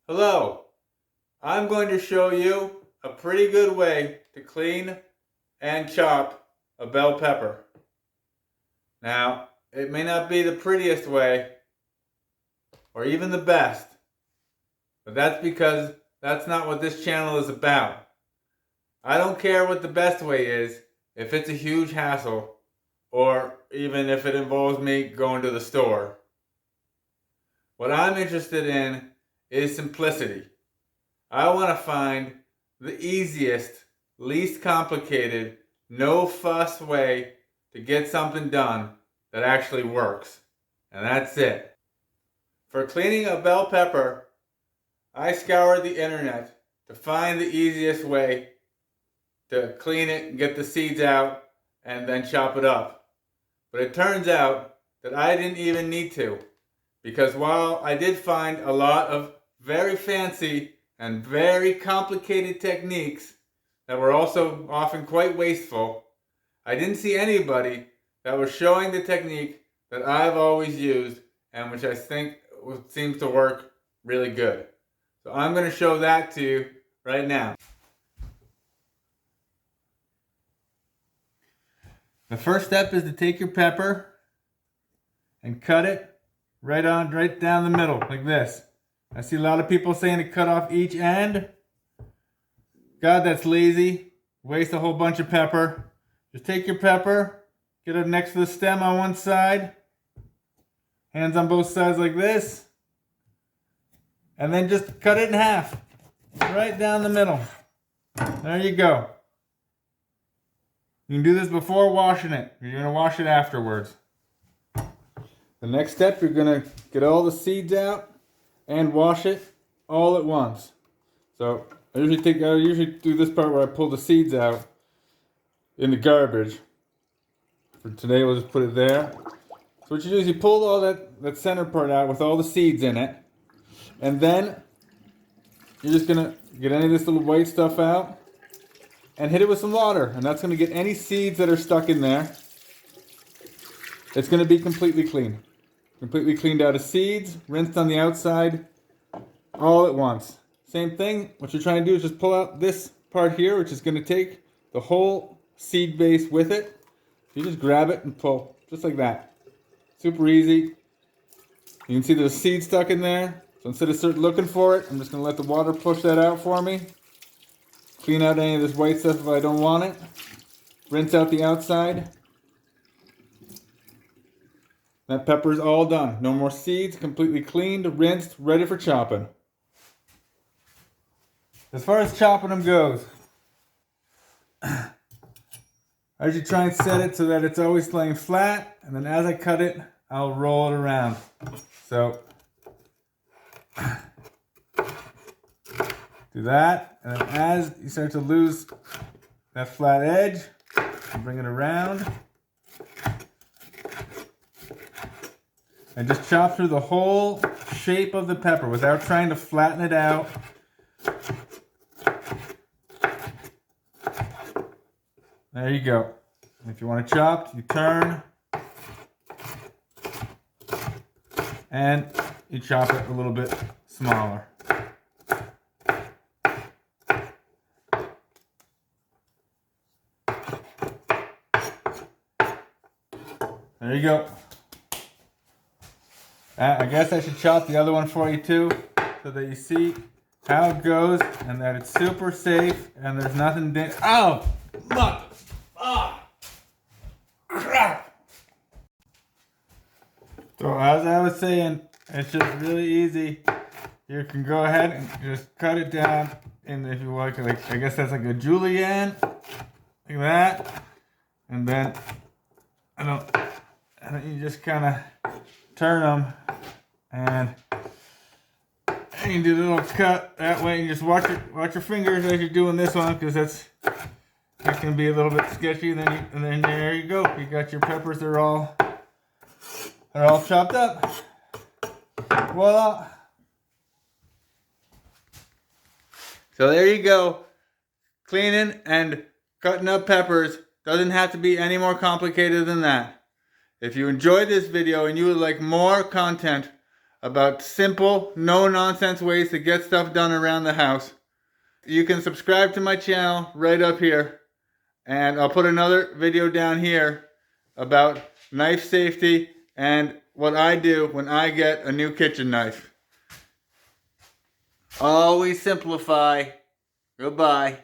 Hello, I'm going to show you a pretty good way to clean and chop a bell pepper. Now, it may not be the prettiest way or even the best, but that's because that's not what this channel is about. I don't care what the best way is if it's a huge hassle or even if it involves me going to the store. What I'm interested in is simplicity. I want to find the easiest, least complicated, no fuss way to get something done that actually works. And that's it. For cleaning a bell pepper, I scoured the internet to find the easiest way to clean it and get the seeds out and then chop it up. But it turns out that I didn't even need to, because while I did find a lot of very fancy and very complicated techniques that were also often quite wasteful, I didn't see anybody that was showing the technique that I've always used and which I think seems to work really good. So I'm going to show that to you right now. The first step is to take your pepper and cut it right down the middle like this. I see a lot of people saying to cut off each end. God, that's lazy. Waste a whole bunch of pepper. Just take your pepper, get it next to the stem on one side, hands on both sides like this, and then just cut it in half, right down the middle. There you go. You can do this before washing it. You're going to wash it afterwards. The next step, you're going to get all the seeds out and wash it all at once. So I usually do this part where I pull the seeds out in the garbage. For today, we'll just put it there. So what you do is you pull all that center part out with all the seeds in it. And then you're just going to get any of this little white stuff out and hit it with some water. And that's going to get any seeds that are stuck in there. It's going to be completely clean. Completely cleaned out of seeds, rinsed on the outside, all at once. Same thing, what you're trying to do is just pull out this part here, which is going to take the whole seed base with it. You just grab it and pull, just like that. Super easy. You can see there's seed stuck in there. So instead of looking for it, I'm just going to let the water push that out for me. Clean out any of this white stuff if I don't want it. Rinse out the outside. That pepper's all done. No more seeds, completely cleaned, rinsed, ready for chopping. As far as chopping them goes, I usually try and set it so that it's always laying flat, and then as I cut it, I'll roll it around. So, do that, and then as you start to lose that flat edge, bring it around. And just chop through the whole shape of the pepper without trying to flatten it out. There you go. If you want it chopped, you turn and you chop it a little bit smaller. There you go. I guess I should chop the other one for you too, so that you see how it goes and that it's super safe and there's nothing oh! Look! Ah! Crap! So as I was saying, it's just really easy. You can go ahead and just cut it down, and if you like I guess that's like a julienne, like that, and then you just kind of turn them, and you do the little cut that way. You just watch your fingers as you're doing this one, because that can be a little bit sketchy. And then there you go. You got your peppers. They're all chopped up. Voila. So there you go. Cleaning and cutting up peppers doesn't have to be any more complicated than that. If you enjoyed this video and you would like more content about simple, no-nonsense ways to get stuff done around the house. You can subscribe to my channel right up here. And I'll put another video down here about knife safety and what I do when I get a new kitchen knife. Always simplify. Goodbye.